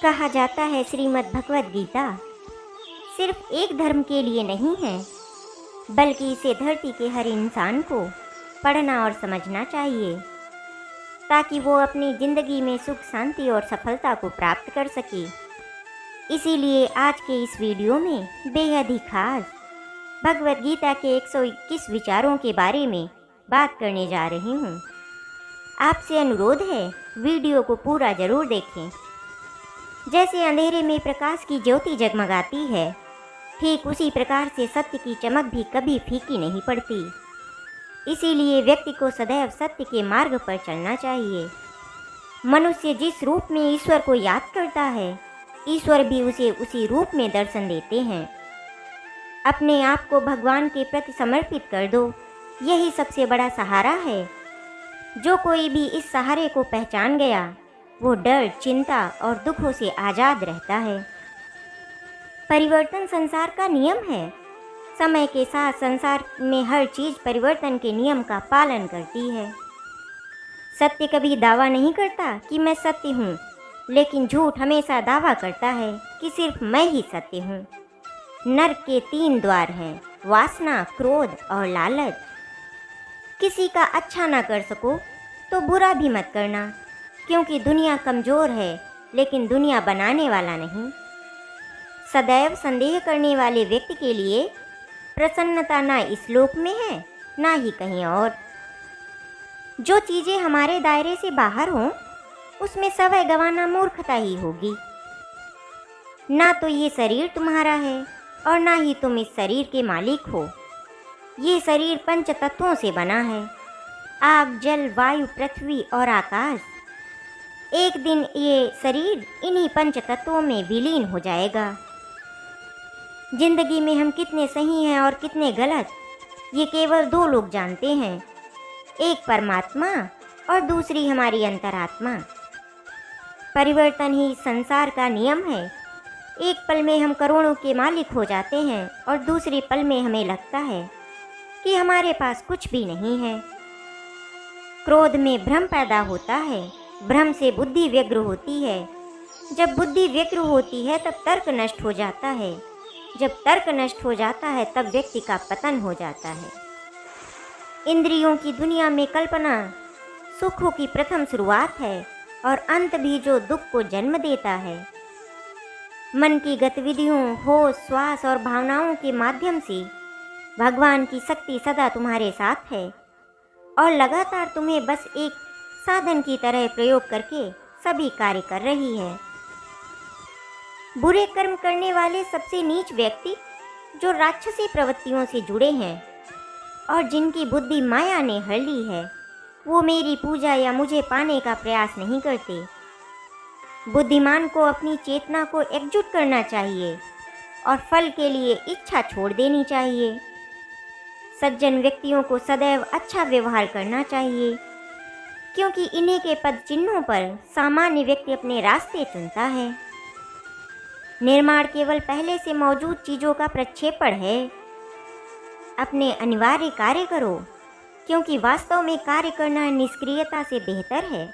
कहा जाता है श्रीमद् भगवद गीता सिर्फ एक धर्म के लिए नहीं है, बल्कि इसे धरती के हर इंसान को पढ़ना और समझना चाहिए ताकि वो अपनी ज़िंदगी में सुख शांति और सफलता को प्राप्त कर सके। इसीलिए आज के इस वीडियो में बेहद ही खास भगवद गीता के 121 विचारों के बारे में बात करने जा रही हूँ। आपसे अनुरोध है वीडियो को पूरा ज़रूर देखें। जैसे अंधेरे में प्रकाश की ज्योति जगमगाती है, ठीक उसी प्रकार से सत्य की चमक भी कभी फीकी नहीं पड़ती। इसीलिए व्यक्ति को सदैव सत्य के मार्ग पर चलना चाहिए। मनुष्य जिस रूप में ईश्वर को याद करता है, ईश्वर भी उसे उसी रूप में दर्शन देते हैं। अपने आप को भगवान के प्रति समर्पित कर दो, यही सबसे बड़ा सहारा है। जो कोई भी इस सहारे को पहचान गया, वो डर, चिंता और दुखों से आज़ाद रहता है। परिवर्तन संसार का नियम है। समय के साथ संसार में हर चीज़ परिवर्तन के नियम का पालन करती है। सत्य कभी दावा नहीं करता कि मैं सत्य हूँ, लेकिन झूठ हमेशा दावा करता है कि सिर्फ मैं ही सत्य हूँ। नरक के 3 द्वार हैं, वासना, क्रोध और लालच। किसी का अच्छा ना कर सको तो बुरा भी मत करना, क्योंकि दुनिया कमज़ोर है, लेकिन दुनिया बनाने वाला नहीं। सदैव संदेह करने वाले व्यक्ति के लिए प्रसन्नता ना इस लोक में है, ना ही कहीं और। जो चीज़ें हमारे दायरे से बाहर हों, उसमें समय गंवाना मूर्खता ही होगी। ना तो ये शरीर तुम्हारा है और ना ही तुम इस शरीर के मालिक हो। ये शरीर 5 तत्वों से बना है, आग, जल, वायु, पृथ्वी और आकाश। एक दिन ये शरीर इन्हीं 5 तत्वों में विलीन हो जाएगा। जिंदगी में हम कितने सही हैं और कितने गलत, ये केवल 2 लोग जानते हैं, एक परमात्मा और दूसरी हमारी अंतरात्मा। परिवर्तन ही संसार का नियम है। एक पल में हम करोड़ों के मालिक हो जाते हैं और दूसरे पल में हमें लगता है कि हमारे पास कुछ भी नहीं है। क्रोध में भ्रम पैदा होता है, भ्रम से बुद्धि व्यग्र होती है। जब बुद्धि व्यग्र होती है तब तर्क नष्ट हो जाता है। जब तर्क नष्ट हो जाता है तब व्यक्ति का पतन हो जाता है। इंद्रियों की दुनिया में कल्पना सुखों की प्रथम शुरुआत है और अंत भी जो दुख को जन्म देता है। मन की गतिविधियों, होश, श्वास और भावनाओं के माध्यम से भगवान की शक्ति सदा तुम्हारे साथ है और लगातार तुम्हें बस एक साधन की तरह प्रयोग करके सभी कार्य कर रही है। बुरे कर्म करने वाले सबसे नीच व्यक्ति जो राक्षसी प्रवृत्तियों से जुड़े हैं और जिनकी बुद्धि माया ने हर ली है, वो मेरी पूजा या मुझे पाने का प्रयास नहीं करते। बुद्धिमान को अपनी चेतना को एकजुट करना चाहिए और फल के लिए इच्छा छोड़ देनी चाहिए। सज्जन व्यक्तियों को सदैव अच्छा व्यवहार करना चाहिए, क्योंकि इन्हीं के पद चिन्हों पर सामान्य व्यक्ति अपने रास्ते चुनता है। निर्माण केवल पहले से मौजूद चीज़ों का प्रक्षेपण है। अपने अनिवार्य कार्य करो, क्योंकि वास्तव में कार्य करना निष्क्रियता से बेहतर है।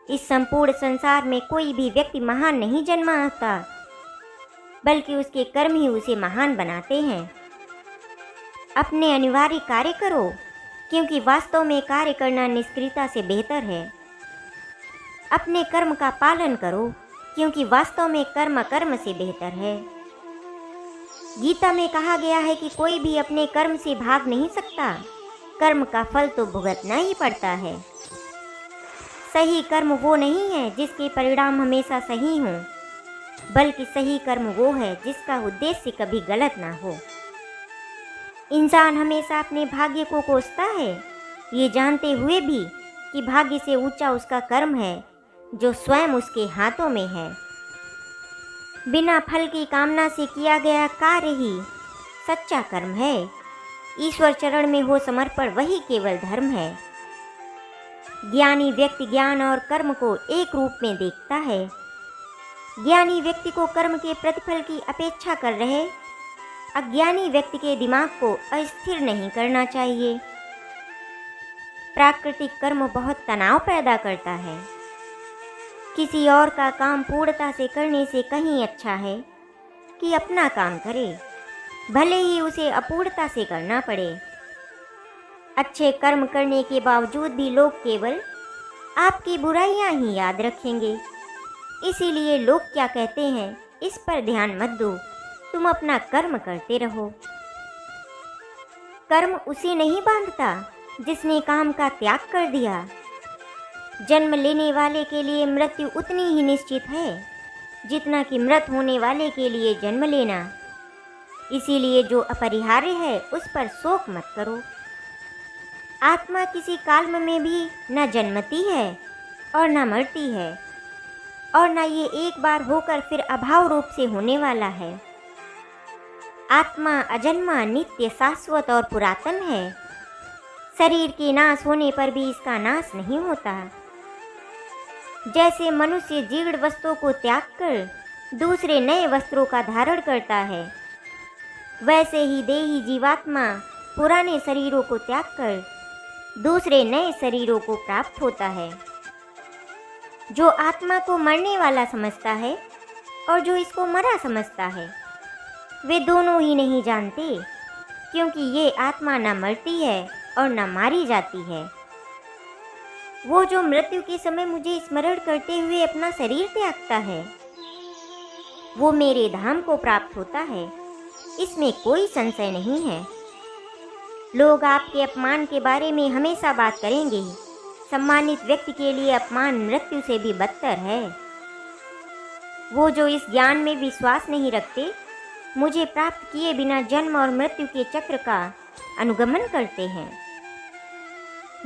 इस संपूर्ण संसार में कोई भी व्यक्ति महान नहीं जन्मा आता, बल्कि उसके कर्म ही उसे महान बनाते हैं। अपने अनिवार्य कार्य करो, क्योंकि वास्तव में कार्य करना निष्क्रियता से बेहतर है। अपने कर्म का पालन करो, क्योंकि वास्तव में कर्म कर्म से बेहतर है। गीता में कहा गया है कि कोई भी अपने कर्म से भाग नहीं सकता, कर्म का फल तो भुगतना ही पड़ता है। सही कर्म वो नहीं है जिसके परिणाम हमेशा सही हों, बल्कि सही कर्म वो है जिसका उद्देश्य कभी गलत ना हो। इंसान हमेशा अपने भाग्य को कोसता है, ये जानते हुए भी कि भाग्य से ऊंचा उसका कर्म है जो स्वयं उसके हाथों में है। बिना फल की कामना से किया गया कार्य ही सच्चा कर्म है। ईश्वर चरण में हो समर्पण वही केवल धर्म है। ज्ञानी व्यक्ति ज्ञान और कर्म को एक रूप में देखता है। ज्ञानी व्यक्ति को कर्म के प्रतिफल की अपेक्षा कर रहे अज्ञानी व्यक्ति के दिमाग को अस्थिर नहीं करना चाहिए। प्राकृतिक कर्म बहुत तनाव पैदा करता है, किसी और का काम पूर्णता से करने से कहीं अच्छा है कि अपना काम करे, भले ही उसे अपूर्णता से करना पड़े। अच्छे कर्म करने के बावजूद भी लोग केवल आपकी बुराइयां ही याद रखेंगे। इसीलिए लोग क्या कहते हैं इस पर ध्यान मत दो, तुम अपना कर्म करते रहो। कर्म उसे नहीं बांधता जिसने काम का त्याग कर दिया। जन्म लेने वाले के लिए मृत्यु उतनी ही निश्चित है जितना कि मृत होने वाले के लिए जन्म लेना। इसीलिए जो अपरिहार्य है उस पर शोक मत करो। आत्मा किसी काल में भी न जन्मती है और न मरती है, और न ये एक बार होकर फिर अभाव रूप से होने वाला है। आत्मा अजन्मा, नित्य, शाश्वत और पुरातन है। शरीर के नाश होने पर भी इसका नाश नहीं होता। जैसे मनुष्य जीर्ण वस्त्रों को त्याग कर दूसरे नए वस्त्रों का धारण करता है, वैसे ही देही जीवात्मा पुराने शरीरों को त्याग कर दूसरे नए शरीरों को प्राप्त होता है। जो आत्मा को मरने वाला समझता है और जो इसको मरा समझता है, वे दोनों ही नहीं जानते, क्योंकि ये आत्मा न मरती है और न मारी जाती है। वो जो मृत्यु के समय मुझे स्मरण करते हुए अपना शरीर त्यागता है, वो मेरे धाम को प्राप्त होता है, इसमें कोई संशय नहीं है। लोग आपके अपमान के बारे में हमेशा बात करेंगे। सम्मानित व्यक्ति के लिए अपमान मृत्यु से भी बदतर है। वो जो इस ज्ञान में विश्वास नहीं रखते, मुझे प्राप्त किए बिना जन्म और मृत्यु के चक्र का अनुगमन करते हैं।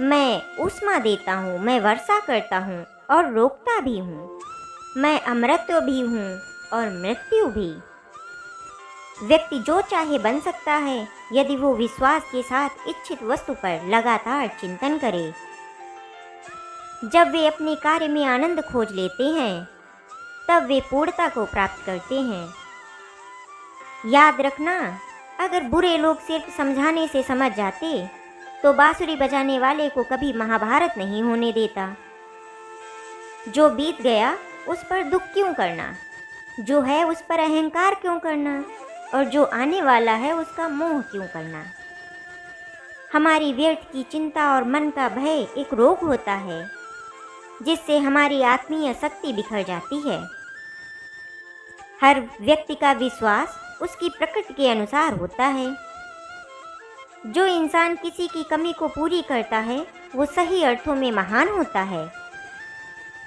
मैं ऊष्मा देता हूँ, मैं वर्षा करता हूँ और रोकता भी हूँ। मैं अमृत भी हूँ और मृत्यु भी। व्यक्ति जो चाहे बन सकता है यदि वो विश्वास के साथ इच्छित वस्तु पर लगातार चिंतन करे। जब वे अपने कार्य में आनंद खोज लेते हैं, तब वे पूर्णता को प्राप्त करते हैं। याद रखना, अगर बुरे लोग सिर्फ समझाने से समझ जाते तो बांसुरी बजाने वाले को कभी महाभारत नहीं होने देता। जो बीत गया उस पर दुख क्यों करना, जो है उस पर अहंकार क्यों करना, और जो आने वाला है उसका मोह क्यों करना। हमारी व्यर्थ की चिंता और मन का भय एक रोग होता है जिससे हमारी आत्मीय शक्ति बिखर जाती है। हर व्यक्ति का विश्वास उसकी प्रकृति के अनुसार होता है। जो इंसान किसी की कमी को पूरी करता है वो सही अर्थों में महान होता है।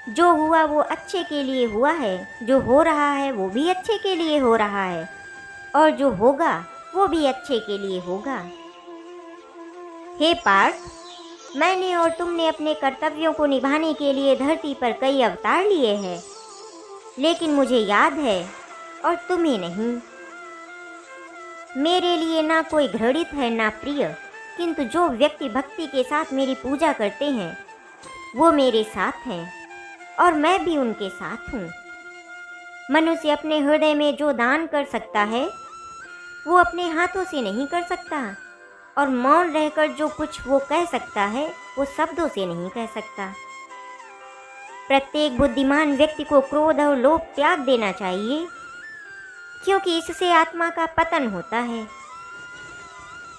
जो हुआ वो अच्छे के लिए हुआ है, जो हो रहा है वो भी अच्छे के लिए हो रहा है, और जो होगा वो भी अच्छे के लिए होगा। हे पार्थ, मैंने और तुमने अपने कर्तव्यों को निभाने के लिए धरती पर कई अवतार लिए हैं, लेकिन मुझे याद है और तुम्हें नहीं। मेरे लिए ना कोई घृणित है ना प्रिय, किंतु जो व्यक्ति भक्ति के साथ मेरी पूजा करते हैं वो मेरे साथ हैं और मैं भी उनके साथ हूँ। मनुष्य अपने हृदय में जो दान कर सकता है वो अपने हाथों से नहीं कर सकता, और मौन रहकर जो कुछ वो कह सकता है वो शब्दों से नहीं कह सकता। प्रत्येक बुद्धिमान व्यक्ति को क्रोध और लोभ त्याग देना चाहिए, क्योंकि इससे आत्मा का पतन होता है।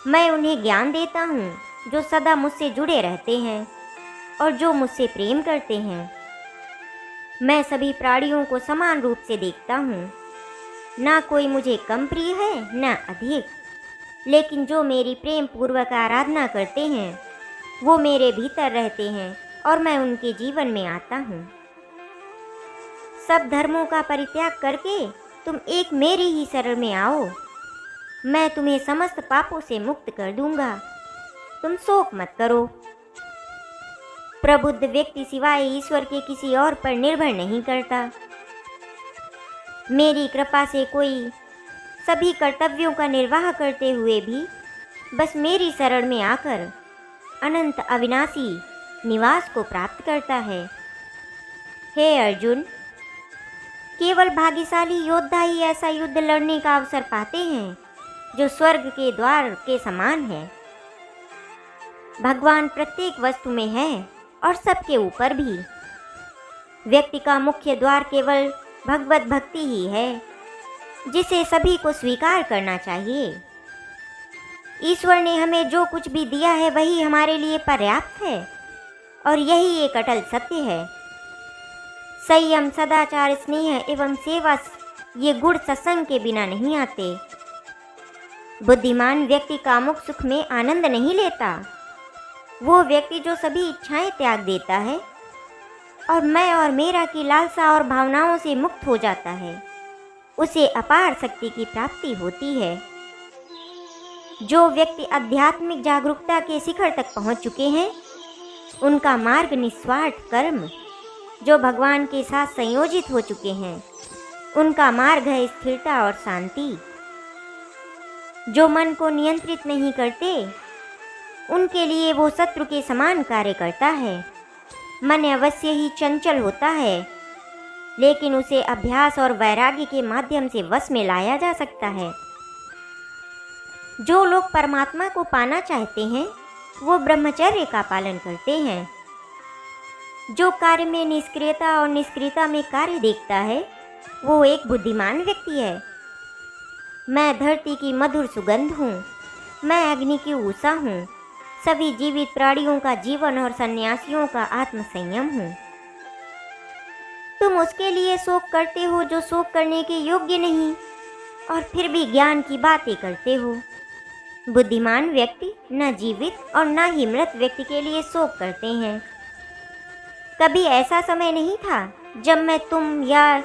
मैं उन्हें ज्ञान देता हूँ जो सदा मुझसे जुड़े रहते हैं और जो मुझसे प्रेम करते हैं। मैं सभी प्राणियों को समान रूप से देखता हूँ, ना कोई मुझे कम प्रिय है ना अधिक, लेकिन जो मेरी प्रेम पूर्वक आराधना करते हैं वो मेरे भीतर रहते हैं और मैं उनके जीवन में आता हूँ। सब धर्मों का परित्याग करके तुम एक मेरी ही शरण में आओ, मैं तुम्हें समस्त पापों से मुक्त कर दूंगा। तुम शोक मत करो। प्रबुद्ध व्यक्ति सिवाय ईश्वर के किसी और पर निर्भर नहीं करता। मेरी कृपा से कोई सभी कर्तव्यों का निर्वाह करते हुए भी बस मेरी शरण में आकर अनंत अविनाशी निवास को प्राप्त करता है। हे अर्जुन, केवल भाग्यशाली योद्धा ही ऐसा युद्ध लड़ने का अवसर पाते हैं जो स्वर्ग के द्वार के समान है। भगवान प्रत्येक वस्तु में है और सबके ऊपर भी। व्यक्ति का मुख्य द्वार केवल भगवत भक्ति ही है, जिसे सभी को स्वीकार करना चाहिए। ईश्वर ने हमें जो कुछ भी दिया है वही हमारे लिए पर्याप्त है और यही एक अटल सत्य है। संयम, सदाचार, स्नेह एवं सेवा ये गुण सत्संग के बिना नहीं आते। बुद्धिमान व्यक्ति कामुक सुख में आनंद नहीं लेता। वो व्यक्ति जो सभी इच्छाएं त्याग देता है और मैं और मेरा की लालसा और भावनाओं से मुक्त हो जाता है, उसे अपार शक्ति की प्राप्ति होती है। जो व्यक्ति आध्यात्मिक जागरूकता के शिखर तक पहुंच चुके हैं, उनका मार्ग निस्वार्थ कर्म, जो भगवान के साथ संयोजित हो चुके हैं, उनका मार्ग है स्थिरता और शांति। जो मन को नियंत्रित नहीं करते, उनके लिए वो शत्रु के समान कार्य करता है। मन अवश्य ही चंचल होता है, लेकिन उसे अभ्यास और वैराग्य के माध्यम से वश में लाया जा सकता है। जो लोग परमात्मा को पाना चाहते हैं, वो ब्रह्मचर्य का पालन करते हैं। जो कार्य में निष्क्रियता और निष्क्रियता में कार्य देखता है, वो एक बुद्धिमान व्यक्ति है। मैं धरती की मधुर सुगंध हूँ, मैं अग्नि की ऊषा हूँ, सभी जीवित प्राणियों का जीवन और सन्यासियों का आत्म संयम हूँ। तुम उसके लिए शोक करते हो जो शोक करने के योग्य नहीं, और फिर भी ज्ञान की बातें करते हो। बुद्धिमान व्यक्ति न जीवित और न ही मृत व्यक्ति के लिए शोक करते हैं। कभी ऐसा समय नहीं था जब मैं, तुम या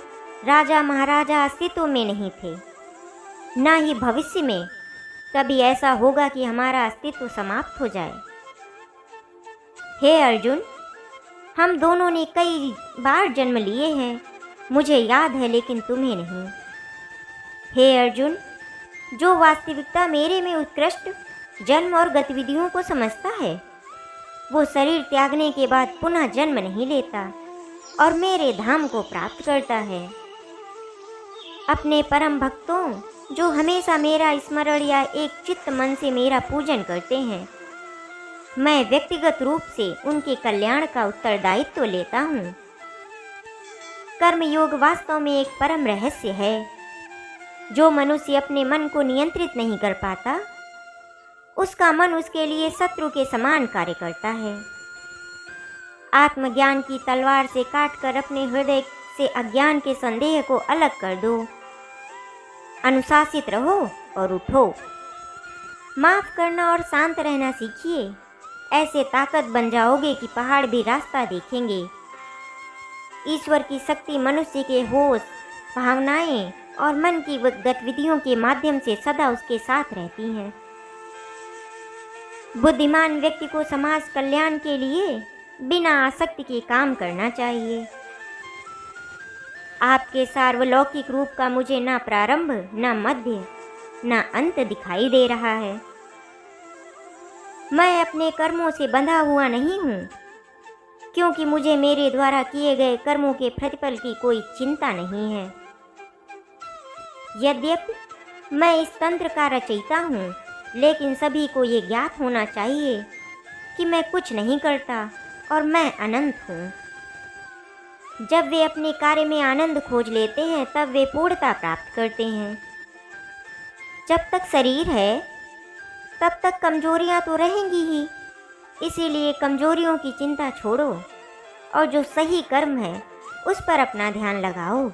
राजा महाराजा अस्तित्व में नहीं थे, न ही भविष्य में कभी ऐसा होगा कि हमारा अस्तित्व समाप्त हो जाए। हे अर्जुन, हम दोनों ने कई बार जन्म लिए हैं, मुझे याद है, लेकिन तुम्हें नहीं। हे अर्जुन, जो वास्तविकता मेरे में उत्कृष्ट जन्म और गतिविधियों को समझता है, वो शरीर त्यागने के बाद पुनः जन्म नहीं लेता और मेरे धाम को प्राप्त करता है। अपने परम भक्तों, जो हमेशा मेरा स्मरण या एक चित्त मन से मेरा पूजन करते हैं, मैं व्यक्तिगत रूप से उनके कल्याण का उत्तरदायित्व लेता हूँ। कर्मयोग वास्तव में एक परम रहस्य है। जो मनुष्य अपने मन को नियंत्रित नहीं कर पाता, उसका मन उसके लिए शत्रु के समान कार्य करता है। आत्मज्ञान की तलवार से काटकर अपने हृदय से अज्ञान के संदेह को अलग कर दो। अनुशासित रहो और उठो। माफ करना और शांत रहना सीखिए। ऐसे ताकत बन जाओगे कि पहाड़ भी रास्ता देखेंगे। ईश्वर की शक्ति मनुष्य के होश, भावनाएं और मन की गतिविधियों के माध्यम से सदा उसके साथ रहती हैं। बुद्धिमान व्यक्ति को समाज कल्याण के लिए बिना आसक्ति के काम करना चाहिए। आपके सार्वलौकिक रूप का मुझे न प्रारंभ, न मध्य, न अंत दिखाई दे रहा है। मैं अपने कर्मों से बंधा हुआ नहीं हूँ, क्योंकि मुझे मेरे द्वारा किए गए कर्मों के प्रतिफल की कोई चिंता नहीं है। यद्यपि मैं इस तंत्र का रचयिता हूँ, लेकिन सभी को ये ज्ञात होना चाहिए कि मैं कुछ नहीं करता और मैं अनंत हूँ। जब वे अपने कार्य में आनंद खोज लेते हैं, तब वे पूर्णता प्राप्त करते हैं। जब तक शरीर है, तब तक कमजोरियाँ तो रहेंगी ही, इसीलिए कमजोरियों की चिंता छोड़ो और जो सही कर्म है उस पर अपना ध्यान लगाओ।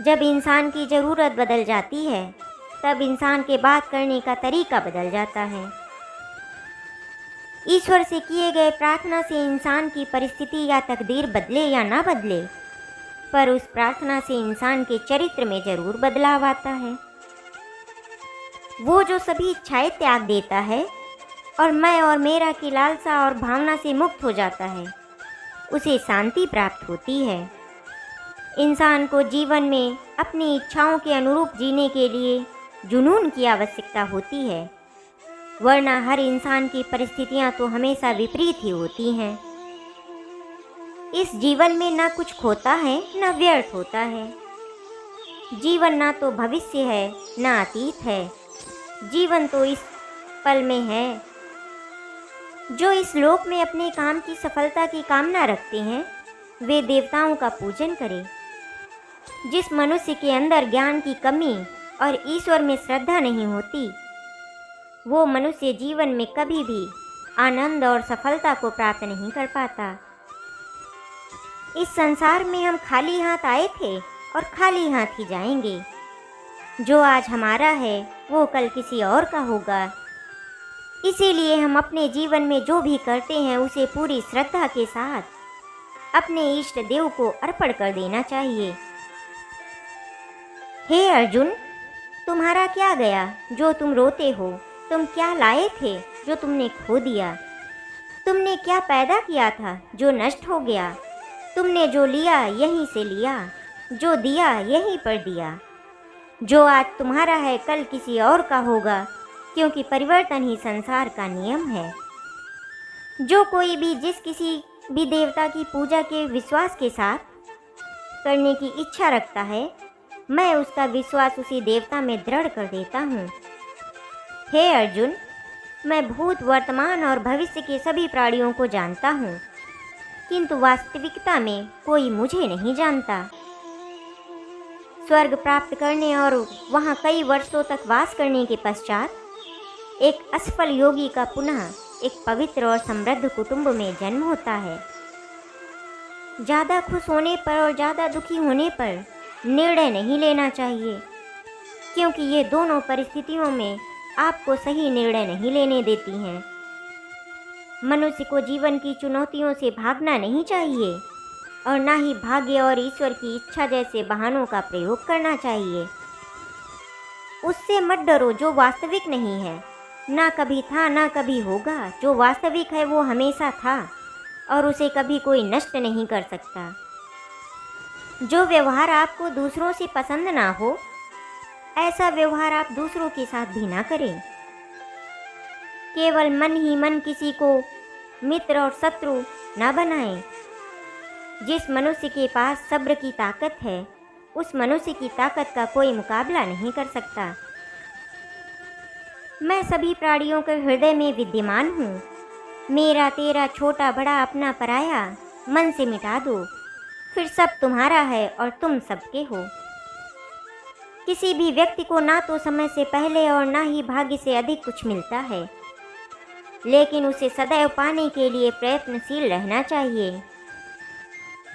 जब इंसान की ज़रूरत बदल जाती है, तब इंसान के बात करने का तरीका बदल जाता है। ईश्वर से किए गए प्रार्थना से इंसान की परिस्थिति या तकदीर बदले या ना बदले, पर उस प्रार्थना से इंसान के चरित्र में जरूर बदलाव आता है। वो जो सभी इच्छाएं त्याग देता है और मैं और मेरा की लालसा और भावना से मुक्त हो जाता है, उसे शांति प्राप्त होती है। इंसान को जीवन में अपनी इच्छाओं के अनुरूप जीने के लिए जुनून की आवश्यकता होती है, वरना हर इंसान की परिस्थितियां तो हमेशा विपरीत ही होती हैं। इस जीवन में ना कुछ खोता है ना व्यर्थ होता है। जीवन ना तो भविष्य है ना अतीत है, जीवन तो इस पल में है। जो इस लोक में अपने काम की सफलता की कामना रखते हैं, वे देवताओं का पूजन करे। जिस मनुष्य के अंदर ज्ञान की कमी और ईश्वर में श्रद्धा नहीं होती, वो मनुष्य जीवन में कभी भी आनंद और सफलता को प्राप्त नहीं कर पाता। इस संसार में हम खाली हाथ आए थे और खाली हाथ ही जाएंगे। जो आज हमारा है वो कल किसी और का होगा। इसीलिए हम अपने जीवन में जो भी करते हैं उसे पूरी श्रद्धा के साथ अपने इष्ट देव को अर्पण कर देना चाहिए। हे अर्जुन, तुम्हारा क्या गया जो तुम रोते हो? तुम क्या लाए थे जो तुमने खो दिया? तुमने क्या पैदा किया था जो नष्ट हो गया? तुमने जो लिया यहीं से लिया, जो दिया यहीं पर दिया। जो आज तुम्हारा है कल किसी और का होगा, क्योंकि परिवर्तन ही संसार का नियम है। जो कोई भी जिस किसी भी देवता की पूजा के विश्वास के साथ करने की इच्छा रखता है, मैं उसका विश्वास उसी देवता में दृढ़ कर देता हूँ। हे अर्जुन, मैं भूत, वर्तमान और भविष्य के सभी प्राणियों को जानता हूँ, किंतु वास्तविकता में कोई मुझे नहीं जानता। स्वर्ग प्राप्त करने और वहाँ कई वर्षों तक वास करने के पश्चात एक असफल योगी का पुनः एक पवित्र और समृद्ध कुटुंब में जन्म होता है। ज़्यादा खुश होने पर और ज़्यादा दुखी होने पर निर्णय नहीं लेना चाहिए, क्योंकि ये दोनों परिस्थितियों में आपको सही निर्णय नहीं लेने देती हैं। मनुष्य को जीवन की चुनौतियों से भागना नहीं चाहिए और ना ही भाग्य और ईश्वर की इच्छा जैसे बहानों का प्रयोग करना चाहिए। उससे मत डरो जो वास्तविक नहीं है। ना कभी था ना कभी होगा। जो वास्तविक है वो हमेशा था और उसे कभी कोई नष्ट नहीं कर सकता। जो व्यवहार आपको दूसरों से पसंद ना हो, ऐसा व्यवहार आप दूसरों के साथ भी ना करें। केवल मन ही मन किसी को मित्र और शत्रु ना बनाएं। जिस मनुष्य के पास सब्र की ताकत है, उस मनुष्य की ताकत का कोई मुकाबला नहीं कर सकता। मैं सभी प्राणियों के हृदय में विद्यमान हूँ। मेरा तेरा छोटा बड़ा अपना पराया मन से मिटा दो, फिर सब तुम्हारा है और तुम सबके हो। किसी भी व्यक्ति को ना तो समय से पहले और ना ही भाग्य से अधिक कुछ मिलता है, लेकिन उसे सदैव पाने के लिए प्रयत्नशील रहना चाहिए।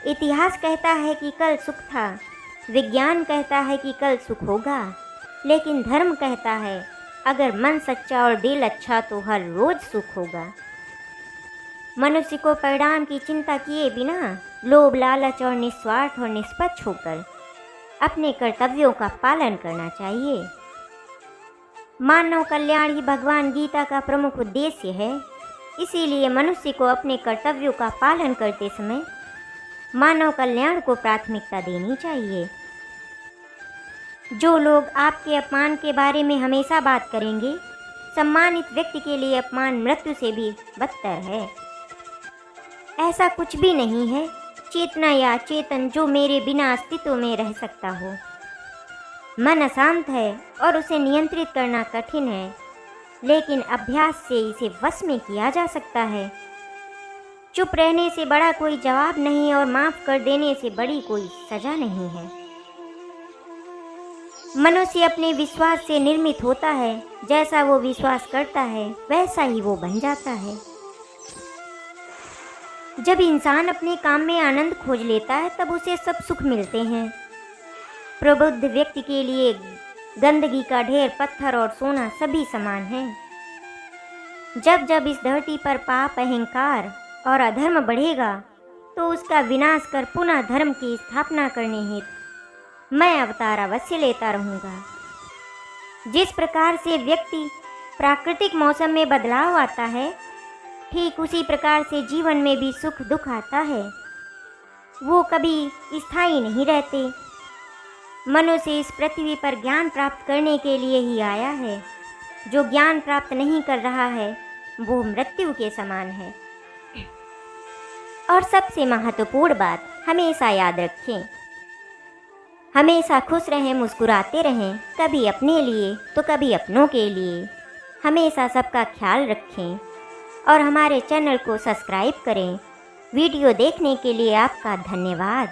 इतिहास कहता है कि कल सुख था, विज्ञान कहता है कि कल सुख होगा, लेकिन धर्म कहता है अगर मन सच्चा और दिल अच्छा तो हर रोज सुख होगा। मनुष्य को परिणाम की चिंता किए बिना लोभ, लालच और निस्वार्थ और निष्पक्ष होकर अपने कर्तव्यों का पालन करना चाहिए। मानव कल्याण ही भगवान गीता का प्रमुख उद्देश्य है। इसीलिए मनुष्य को अपने कर्तव्यों का पालन करते समय मानव कल्याण को प्राथमिकता देनी चाहिए। जो लोग आपके अपमान के बारे में हमेशा बात करेंगे, सम्मानित व्यक्ति के लिए अपमान मृत्यु से भी बदतर है। ऐसा कुछ भी नहीं है चेतना या चेतन जो मेरे बिना अस्तित्व में रह सकता हो। मन अशांत है और उसे नियंत्रित करना कठिन है, लेकिन अभ्यास से इसे वश में किया जा सकता है। चुप रहने से बड़ा कोई जवाब नहीं और माफ़ कर देने से बड़ी कोई सजा नहीं है। मनुष्य अपने विश्वास से निर्मित होता है। जैसा वो विश्वास करता है वैसा ही वो बन जाता है। जब इंसान अपने काम में आनंद खोज लेता है तब उसे सब सुख मिलते हैं। प्रबुद्ध व्यक्ति के लिए गंदगी का ढेर, पत्थर और सोना सभी समान हैं। जब जब इस धरती पर पाप, अहंकार और अधर्म बढ़ेगा तो उसका विनाश कर पुनः धर्म की स्थापना करने हेतु मैं अवतार अवश्य लेता रहूँगा। जिस प्रकार से व्यक्ति प्राकृतिक मौसम में बदलाव आता है, ठीक उसी प्रकार से जीवन में भी सुख दुख आता है। वो कभी स्थायी नहीं रहते। मनुष्य इस पृथ्वी पर ज्ञान प्राप्त करने के लिए ही आया है। जो ज्ञान प्राप्त नहीं कर रहा है वो मृत्यु के समान है। और सबसे महत्वपूर्ण बात हमेशा याद रखें, हमेशा खुश रहें, मुस्कुराते रहें, कभी अपने लिए तो कभी अपनों के लिए। हमेशा सबका ख्याल रखें और हमारे चैनल को सब्सक्राइब करें वीडियो देखने के लिए आपका धन्यवाद।